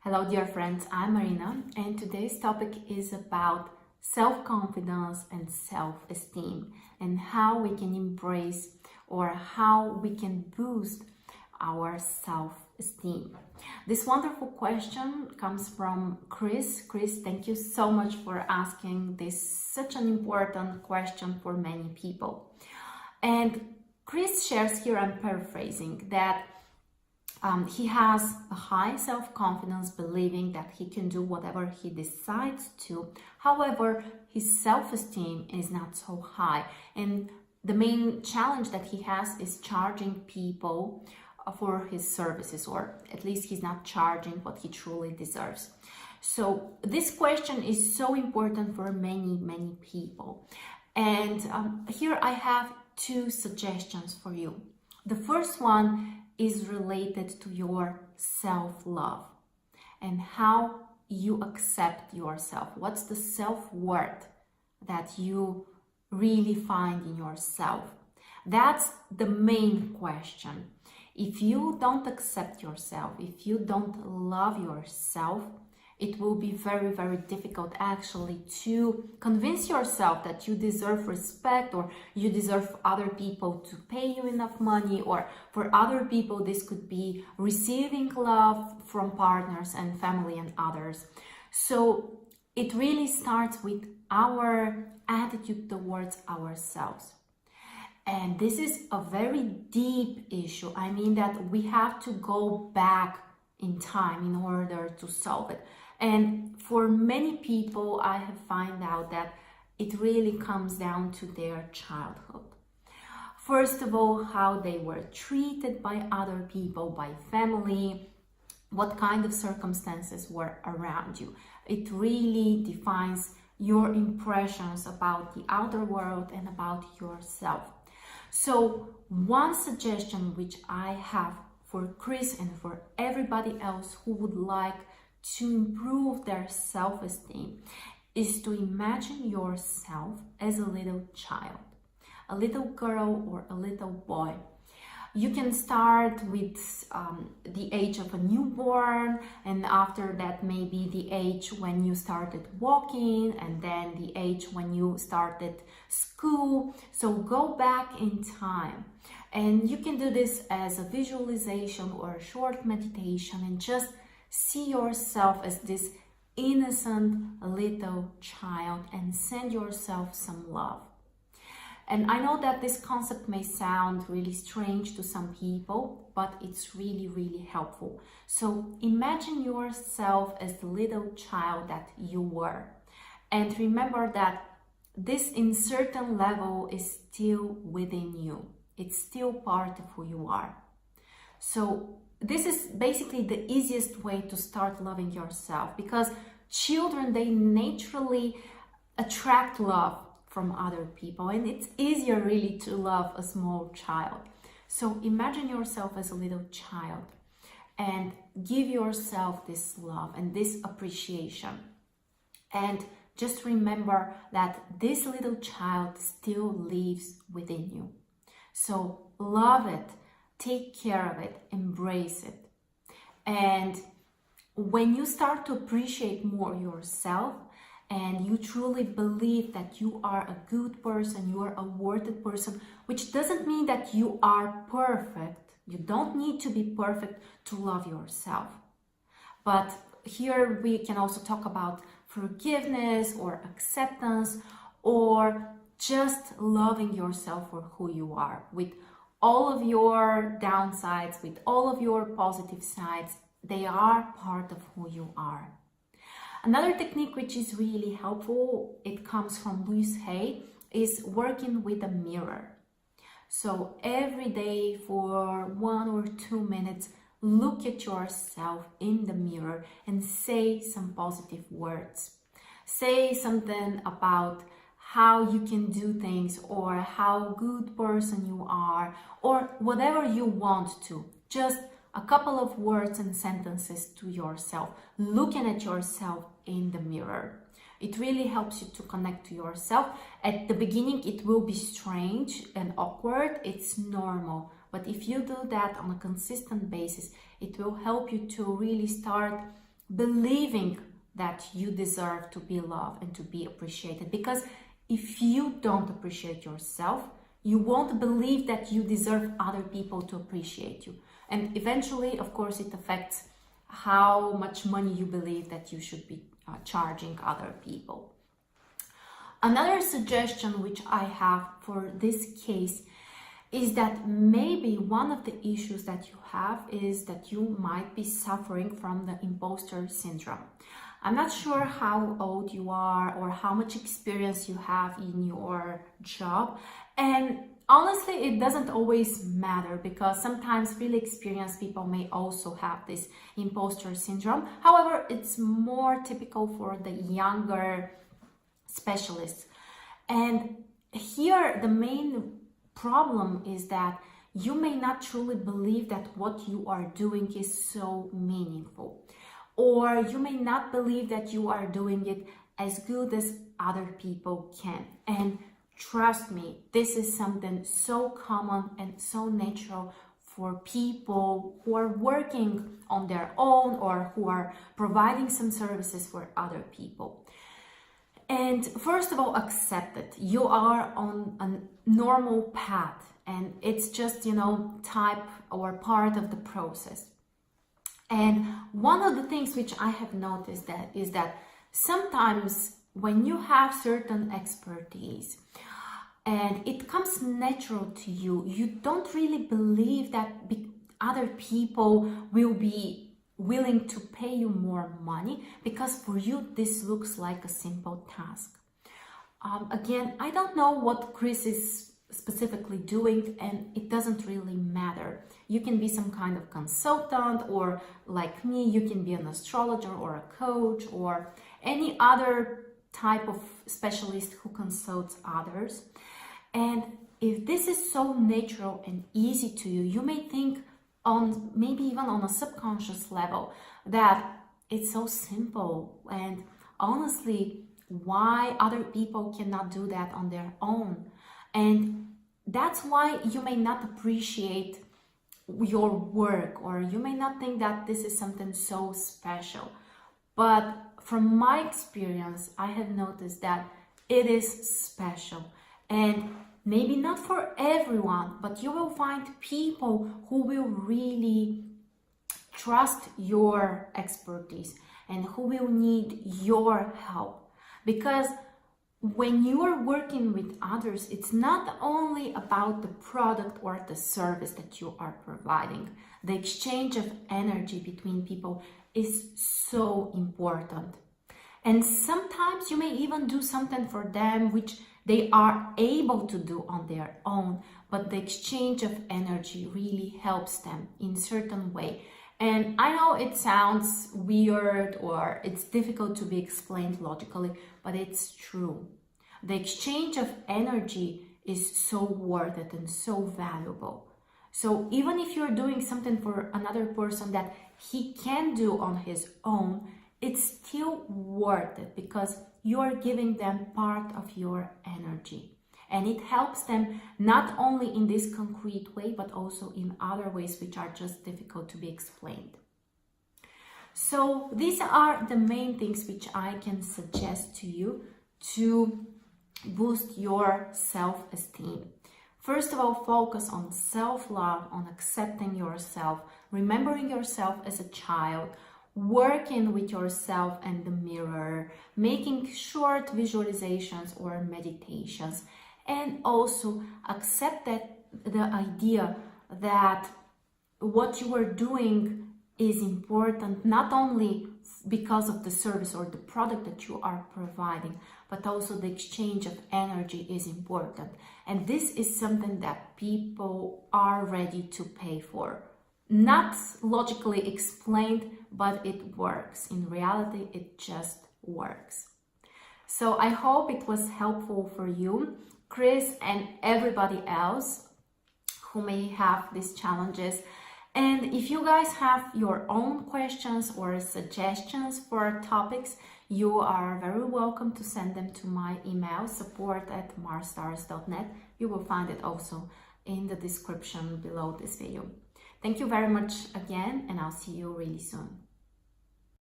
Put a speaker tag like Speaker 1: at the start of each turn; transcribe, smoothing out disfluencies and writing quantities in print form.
Speaker 1: Hello dear friends, I'm Marina and today's topic is about self-confidence and self-esteem and how we can embrace or how we can boost our self-esteem. This wonderful question comes from Chris. Chris, thank you so much for asking this such an important question for many people. And Chris shares here, I'm paraphrasing, that he has a high self-confidence, believing that he can do whatever he decides to. However, his self-esteem is not so high. And the main challenge that he has is charging people for his services, or at least he's not charging what he truly deserves. So this question is so important for many people. And here I have two suggestions for you. The first one is related to your self-love and how you accept yourself. What's the self-worth that you really find in yourself? That's the main question. If you don't accept yourself, if you don't love yourself, it will be very difficult actually to convince yourself that you deserve respect, or you deserve other people to pay you enough money, or for other people this could be receiving love from partners and family and others. So it really starts with our attitude towards ourselves. And this is a very deep issue. I mean that we have to go back in time in order to solve it. And for many people, I have found out that it really comes down to their childhood. First of all, how they were treated by other people, by family, what kind of circumstances were around you. It really defines your impressions about the outer world and about yourself. So one suggestion which I have for Chris and for everybody else who would like to improve their self-esteem is to imagine yourself as a little child, a little girl or a little boy. You can start with the age of a newborn, and after that maybe the age when you started walking, and then the age when you started school. So go back in time, and you can do this as a visualization or a short meditation, and just see yourself as this innocent little child and send yourself some love. And I know that this concept may sound really strange to some people, but it's really helpful. So imagine yourself as the little child that you were. And remember that this in certain level is still within you. It's still part of who you are. So this is basically the easiest way to start loving yourself, because children, they naturally attract love from other people, and it's easier really to love a small child. So imagine yourself as a little child and give yourself this love and this appreciation. And just remember that this little child still lives within you. So love it. Take care of it, embrace it. And when you start to appreciate more yourself and you truly believe that you are a good person, you are a worthy person, which doesn't mean that you are perfect. You don't need to be perfect to love yourself. But here we can also talk about forgiveness or acceptance, or just loving yourself for who you are, with all of your downsides, with all of your positive sides. They are part of who you are. Another technique which is really helpful, it comes from Louise Hay, is working with a mirror. So every day for 1 or 2 minutes, look at yourself in the mirror and say some positive words. Say something about how you can do things, or how good person you are, or whatever you want to. Just a couple of words and sentences to yourself, looking at yourself in the mirror. It really helps you to connect to yourself. At the beginning, it will be strange and awkward. It's normal. But if you do that on a consistent basis, it will help you to really start believing that you deserve to be loved and to be appreciated. Because if you don't appreciate yourself, you won't believe that you deserve other people to appreciate you. And eventually, of course, it affects how much money you believe that you should be charging other people. Another suggestion which I have for this case is that maybe one of the issues that you have is that you might be suffering from the imposter syndrome. I'm not sure how old you are or how much experience you have in your job, and honestly, it doesn't always matter, because sometimes really experienced people may also have this imposter syndrome. However, it's more typical for the younger specialists. And here, the main problem is that you may not truly believe that what you are doing is so meaningful, or you may not believe that you are doing it as good as other people can. And trust me, this is something so common and so natural for people who are working on their own or who are providing some services for other people. And first of all, accept it. You are on a normal path, and it's just, type or part of the process. And one of the things which I have noticed is that sometimes when you have certain expertise and it comes natural to you, you don't really believe that other people will be willing to pay you more money, because for you this looks like a simple task. Again, I don't know what Chris is specifically doing, and it doesn't really matter. You can be some kind of consultant, or like me, you can be an astrologer or a coach or any other type of specialist who consults others. And if this is so natural and easy to you, you may think on maybe even on a subconscious level that it's so simple, and honestly, why other people cannot do that on their own? And that's why you may not appreciate your work, or you may not think that this is something so special. But from my experience, I have noticed that it is special. And maybe not for everyone, but you will find people who will really trust your expertise and who will need your help. Because when you are working with others, it's not only about the product or the service that you are providing. The exchange of energy between people is so important. And sometimes you may even do something for them which they are able to do on their own, but the exchange of energy really helps them in certain way. And I know it sounds weird or it's difficult to be explained logically, but it's true. The exchange of energy is so worth it and so valuable. So even if you're doing something for another person that he can do on his own, it's still worth it, because you're giving them part of your energy. And it helps them not only in this concrete way, but also in other ways which are just difficult to be explained. So these are the main things which I can suggest to you to boost your self-esteem. First of all, focus on self-love, on accepting yourself, remembering yourself as a child, working with yourself and the mirror, making short visualizations or meditations, and also accept that the idea that what you are doing is important, not only because of the service or the product that you are providing, but also the exchange of energy is important. And this is something that people are ready to pay for. Not logically explained, but it works. In reality, it just works. So I hope it was helpful for you, Chris, and everybody else who may have these challenges. And if you guys have your own questions or suggestions for topics, you are very welcome to send them to my email, support@marstars.net. You will find it also in the description below this video. Thank you very much again, and I'll see you really soon.